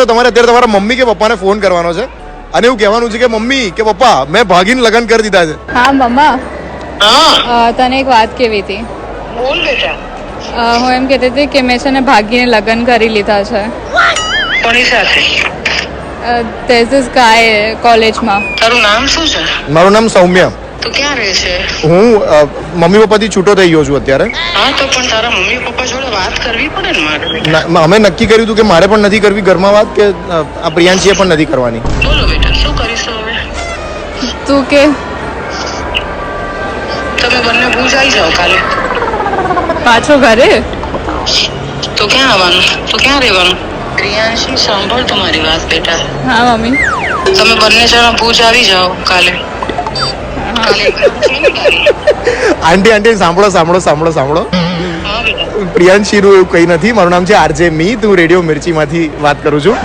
તો તમારે અત્યારે તમારા મમ્મી કે પપ્પાને ફોન કરવાનો છે અને એવું કહેવાનું છે કે મમ્મી કે પપ્પા મેં ભાગીને લગ્ન કરી દીધા છે. હા મમ્મા, હા તને એક વાત કેવી હતી. બોલ બેટા. હું એમ કહેતી હતી કે મેં છે ને ભાગીને લગ્ન કરી લીધા છે. કોની સાથે? there's this guy કોલેજમાં. તારું નામ શું છે? મારું નામ સૌમ્ય. તું ક્યાં રહે છે? હું મમ્મી પપ્પાથી છૂટો થઈ ગયો છું અત્યારે. હા તો પણ તારા મમ્મી પપ્પા જોડે વાત કરવી પડે ને મારે. અમે નક્કી કર્યું હતું કે મારે પણ નથી કરવી ઘરમાં વાત, કે આ પ્રિયાંશીએ પણ નથી કરવાની. બોલો બેટા, શું કરીશું હવે? તું કે તમે બંને ભૂજ આવી જાઓ કાલે. પાછો ઘરે? તો ક્યાં આવવાનું? તો ક્યાં રહેવાનું? પ્રિયાંશી, સાંભળ તમારી વાત બેટા. હા મમ્મી. તમે બંને જણા ભૂજ આવી જાઓ કાલે. આંટી સાંભળો. હા બેટા. પ્રિયાંશીનું એવું કંઈ નથી. મારું નામ છે આરજે મી. હું રેડિયો મિર્ચીમાંથી વાત કરું છું.